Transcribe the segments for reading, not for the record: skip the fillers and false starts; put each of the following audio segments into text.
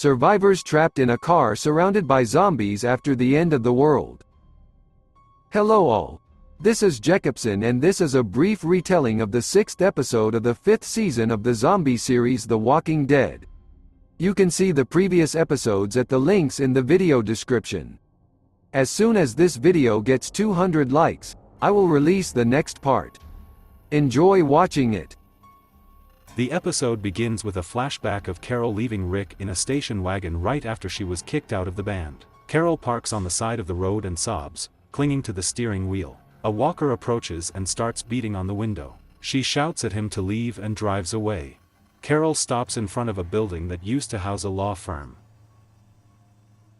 Survivors trapped in a car surrounded by zombies after the end of the world. Hello all. This is Jacobson and this is a brief retelling of the 6th episode of the 5th season of the zombie series The Walking Dead. You can see the previous episodes at the links in the video description. As soon as this video gets 200 likes, I will release the next part. Enjoy watching it. The episode begins with a flashback of Carol leaving Rick in a station wagon right after she was kicked out of the band. Carol parks on the side of the road and sobs, clinging to the steering wheel. A walker approaches and starts beating on the window. She shouts at him to leave and drives away. Carol stops in front of a building that used to house a law firm.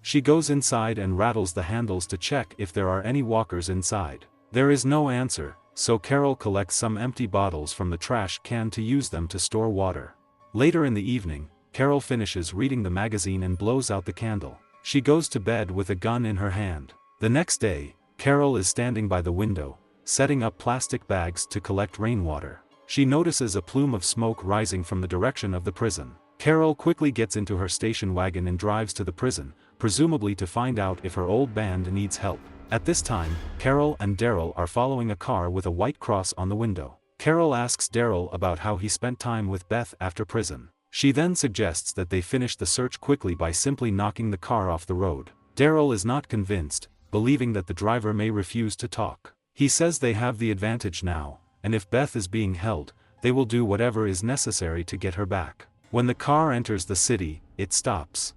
She goes inside and rattles the handles to check if there are any walkers inside. There is no answer, so Carol collects some empty bottles from the trash can to use them to store water. Later in the evening, Carol finishes reading the magazine and blows out the candle. She goes to bed with a gun in her hand. The next day, Carol is standing by the window, setting up plastic bags to collect rainwater. She notices a plume of smoke rising from the direction of the prison. Carol quickly gets into her station wagon and drives to the prison, presumably to find out if her old band needs help. At this time, Carol and Daryl are following a car with a white cross on the window. Carol asks Daryl about how he spent time with Beth after prison. She then suggests that they finish the search quickly by simply knocking the car off the road. Daryl is not convinced, believing that the driver may refuse to talk. He says they have the advantage now, and if Beth is being held, they will do whatever is necessary to get her back. When the car enters the city, it stops.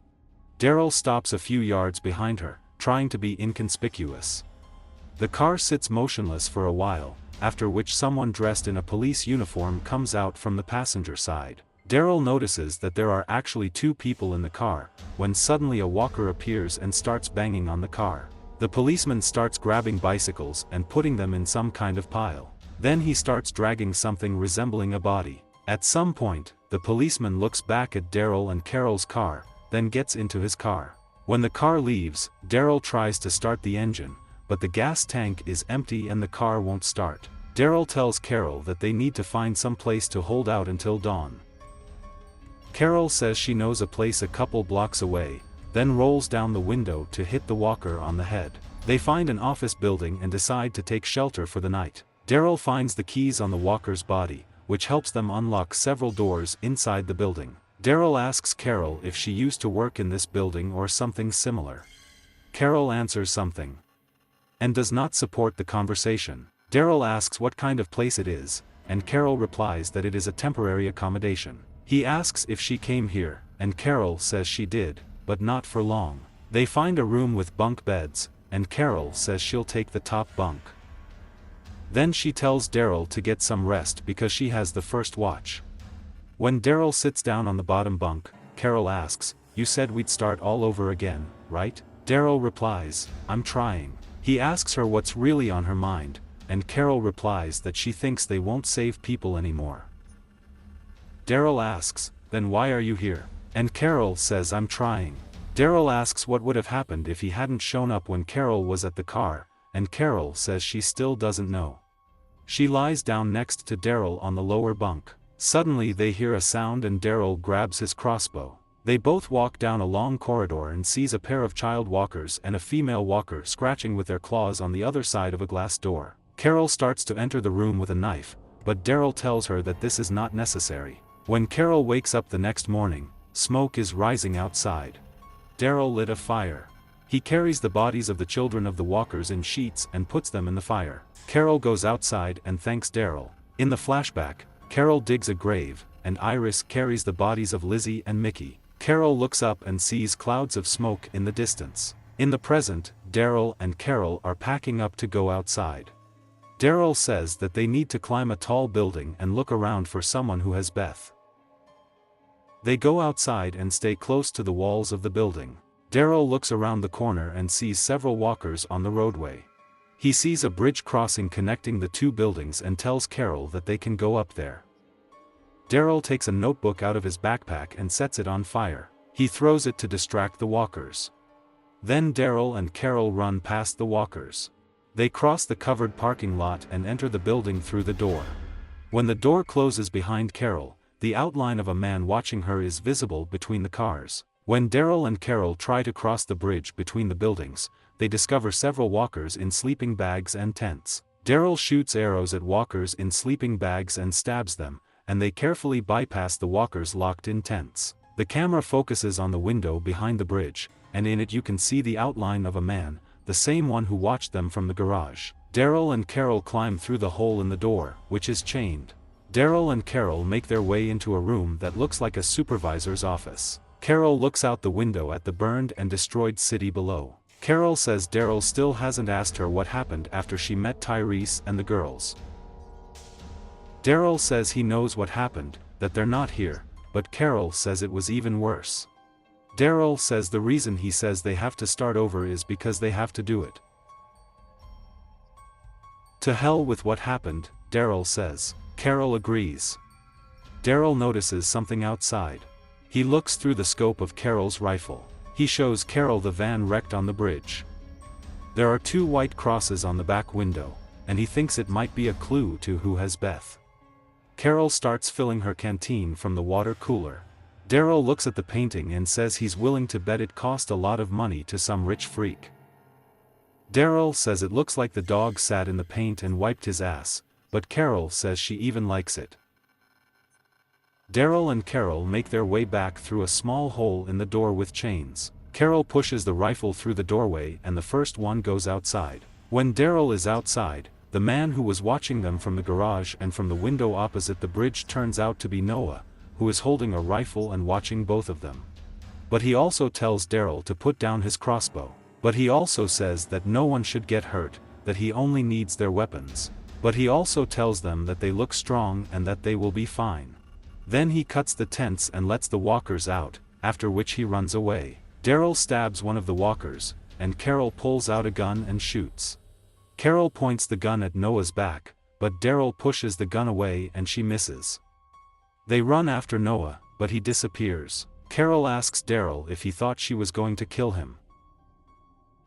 Daryl stops a few yards behind her, trying to be inconspicuous. The car sits motionless for a while, after which someone dressed in a police uniform comes out from the passenger side. Daryl notices that there are actually two people in the car, when suddenly a walker appears and starts banging on the car. The policeman starts grabbing bicycles and putting them in some kind of pile. Then he starts dragging something resembling a body. At some point, the policeman looks back at Daryl and Carol's car, then gets into his car. When the car leaves, Daryl tries to start the engine, but the gas tank is empty and the car won't start. Daryl tells Carol that they need to find some place to hold out until dawn. Carol says she knows a place a couple blocks away, then rolls down the window to hit the walker on the head. They find an office building and decide to take shelter for the night. Daryl finds the keys on the walker's body, which helps them unlock several doors inside the building. Daryl asks Carol if she used to work in this building or something similar. Carol answers something, and does not support the conversation. Daryl asks what kind of place it is, and Carol replies that it is a temporary accommodation. He asks if she came here, and Carol says she did, but not for long. They find a room with bunk beds, and Carol says she'll take the top bunk. Then she tells Daryl to get some rest because she has the first watch. When Daryl sits down on the bottom bunk, Carol asks, "You said we'd start all over again, right?" Daryl replies, "I'm trying." He asks her what's really on her mind, and Carol replies that she thinks they won't save people anymore. Daryl asks, "Then why are you here?" And Carol says, "I'm trying." Daryl asks what would have happened if he hadn't shown up when Carol was at the car, and Carol says she still doesn't know. She lies down next to Daryl on the lower bunk. Suddenly they hear a sound and Daryl grabs his crossbow. They both walk down a long corridor and sees a pair of child walkers and a female walker scratching with their claws on the other side of a glass door. Carol starts to enter the room with a knife, but Daryl tells her that this is not necessary. When Carol wakes up the next morning, smoke is rising outside. Daryl lit a fire. He carries the bodies of the children of the walkers in sheets and puts them in the fire. Carol goes outside and thanks Daryl. In the flashback, Carol digs a grave, and Iris carries the bodies of Lizzie and Mickey. Carol looks up and sees clouds of smoke in the distance. In the present, Daryl and Carol are packing up to go outside. Daryl says that they need to climb a tall building and look around for someone who has Beth. They go outside and stay close to the walls of the building. Daryl looks around the corner and sees several walkers on the roadway. He sees a bridge crossing connecting the two buildings and tells Carol that they can go up there. Daryl takes a notebook out of his backpack and sets it on fire. He throws it to distract the walkers. Then Daryl and Carol run past the walkers. They cross the covered parking lot and enter the building through the door. When the door closes behind Carol, the outline of a man watching her is visible between the cars. When Daryl and Carol try to cross the bridge between the buildings, they discover several walkers in sleeping bags and tents. Daryl shoots arrows at walkers in sleeping bags and stabs them, and they carefully bypass the walkers locked in tents. The camera focuses on the window behind the bridge, and in it you can see the outline of a man, the same one who watched them from the garage. Daryl and Carol climb through the hole in the door, which is chained. Daryl and Carol make their way into a room that looks like a supervisor's office. Carol looks out the window at the burned and destroyed city below. Carol says Daryl still hasn't asked her what happened after she met Tyrese and the girls. Daryl says he knows what happened, that they're not here, but Carol says it was even worse. Daryl says the reason he says they have to start over is because they have to do it. To hell with what happened, Daryl says. Carol agrees. Daryl notices something outside. He looks through the scope of Carol's rifle. He shows Carol the van wrecked on the bridge. There are 2 white crosses on the back window, and he thinks it might be a clue to who has Beth. Carol starts filling her canteen from the water cooler. Daryl looks at the painting and says he's willing to bet it cost a lot of money to some rich freak. Daryl says it looks like the dog sat in the paint and wiped his ass, but Carol says she even likes it. Daryl and Carol make their way back through a small hole in the door with chains. Carol pushes the rifle through the doorway and the first one goes outside. When Daryl is outside, the man who was watching them from the garage and from the window opposite the bridge turns out to be Noah, who is holding a rifle and watching both of them. But he also tells Daryl to put down his crossbow. But he also says that no one should get hurt, that he only needs their weapons. But he also tells them that they look strong and that they will be fine. Then he cuts the tents and lets the walkers out, after which he runs away. Daryl stabs one of the walkers, and Carol pulls out a gun and shoots. Carol points the gun at Noah's back, but Daryl pushes the gun away and she misses. They run after Noah, but he disappears. Carol asks Daryl if he thought she was going to kill him.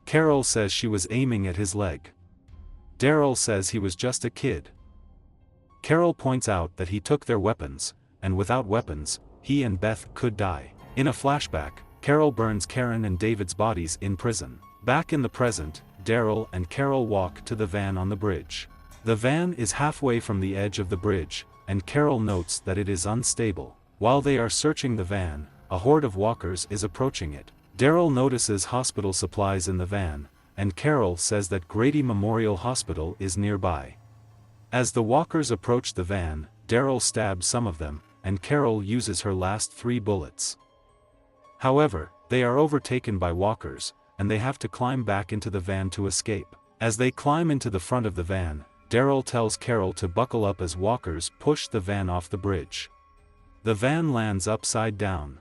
Carol says she was aiming at his leg. Daryl says he was just a kid. Carol points out that he took their weapons, and without weapons, he and Beth could die. In a flashback, Carol burns Karen and David's bodies in prison. Back in the present, Daryl and Carol walk to the van on the bridge. The van is halfway from the edge of the bridge, and Carol notes that it is unstable. While they are searching the van, a horde of walkers is approaching it. Daryl notices hospital supplies in the van, and Carol says that Grady Memorial Hospital is nearby. As the walkers approach the van, Daryl stabs some of them, and Carol uses her last 3 bullets. However, they are overtaken by walkers, and they have to climb back into the van to escape. As they climb into the front of the van, Daryl tells Carol to buckle up as walkers push the van off the bridge. The van lands upside down.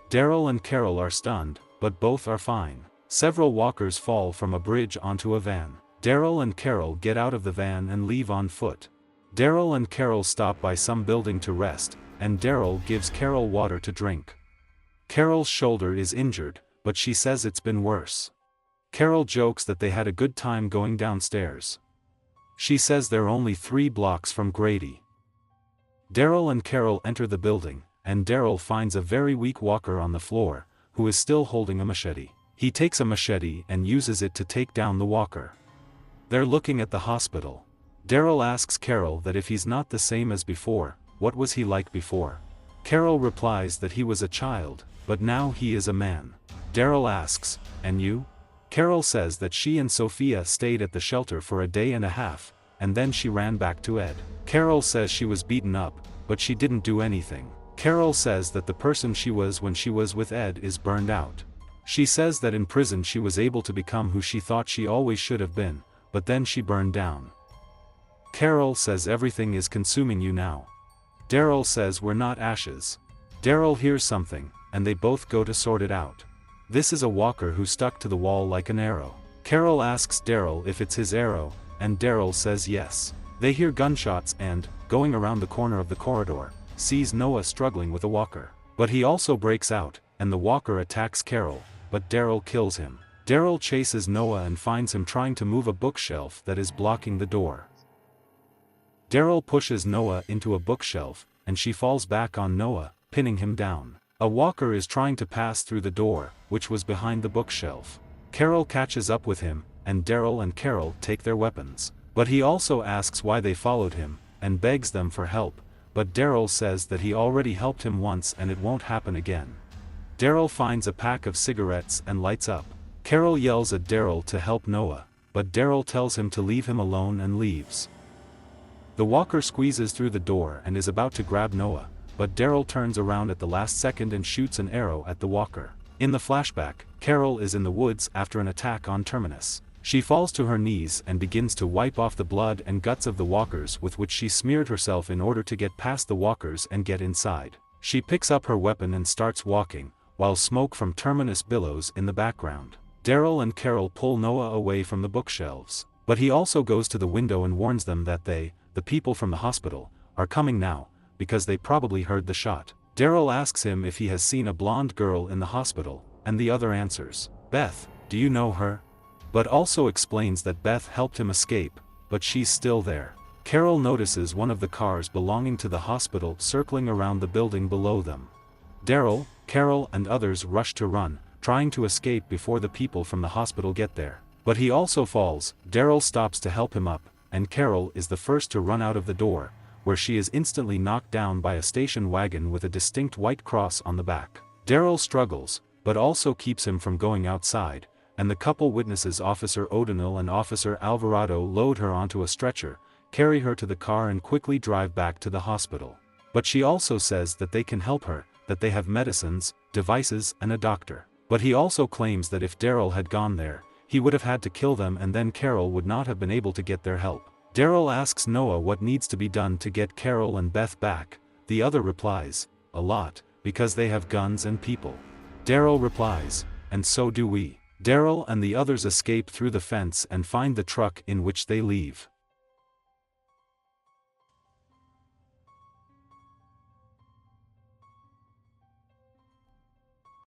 Daryl and Carol are stunned, but both are fine. Several walkers fall from a bridge onto a van. Daryl and Carol get out of the van and leave on foot. Daryl and Carol stop by some building to rest, and Daryl gives Carol water to drink. Carol's shoulder is injured, but she says it's been worse. Carol jokes that they had a good time going downstairs. She says they're only 3 blocks from Grady. Daryl and Carol enter the building, and Daryl finds a very weak walker on the floor, who is still holding a machete. He takes a machete and uses it to take down the walker. They're looking at the hospital. Daryl asks Carol that if he's not the same as before, what was he like before? Carol replies that he was a child, but now he is a man. Daryl asks, "And you?" Carol says that she and Sophia stayed at the shelter for a day and a half, and then she ran back to Ed. Carol says she was beaten up, but she didn't do anything. Carol says that the person she was when she was with Ed is burned out. She says that in prison she was able to become who she thought she always should have been, but then she burned down. Carol says everything is consuming you now. Daryl says we're not ashes. Daryl hears something, and they both go to sort it out. This is a walker who stuck to the wall like an arrow. Carol asks Daryl if it's his arrow, and Daryl says yes. They hear gunshots and, going around the corner of the corridor, sees Noah struggling with a walker. But he also breaks out, and the walker attacks Carol, but Daryl kills him. Daryl chases Noah and finds him trying to move a bookshelf that is blocking the door. Daryl pushes Noah into a bookshelf, and she falls back on Noah, pinning him down. A walker is trying to pass through the door, which was behind the bookshelf. Carol catches up with him, and Daryl and Carol take their weapons. But he also asks why they followed him, and begs them for help, but Daryl says that he already helped him once and it won't happen again. Daryl finds a pack of cigarettes and lights up. Carol yells at Daryl to help Noah, but Daryl tells him to leave him alone and leaves. The walker squeezes through the door and is about to grab Noah, but Daryl turns around at the last second and shoots an arrow at the walker. In the flashback, Carol is in the woods after an attack on Terminus. She falls to her knees and begins to wipe off the blood and guts of the walkers with which she smeared herself in order to get past the walkers and get inside. She picks up her weapon and starts walking, while smoke from Terminus billows in the background. Daryl and Carol pull Noah away from the bookshelves, but he also goes to the window and warns them that they, the people from the hospital, are coming now, because they probably heard the shot. Daryl asks him if he has seen a blonde girl in the hospital, and the other answers, "Beth, do you know her?" But also explains that Beth helped him escape, but she's still there. Carol notices one of the cars belonging to the hospital circling around the building below them. Daryl, Carol and others rush to run, trying to escape before the people from the hospital get there. But he also falls. Daryl stops to help him up, and Carol is the first to run out of the door, where she is instantly knocked down by a station wagon with a distinct white cross on the back. Daryl struggles, but also keeps him from going outside, and the couple witnesses Officer O'Donnell and Officer Alvarado load her onto a stretcher, carry her to the car and quickly drive back to the hospital. But she also says that they can help her, that they have medicines, devices and a doctor. But he also claims that if Daryl had gone there, he would have had to kill them and then Carol would not have been able to get their help. Daryl asks Noah what needs to be done to get Carol and Beth back. The other replies, "A lot, because they have guns and people." Daryl replies, "And so do we." Daryl and the others escape through the fence and find the truck in which they leave.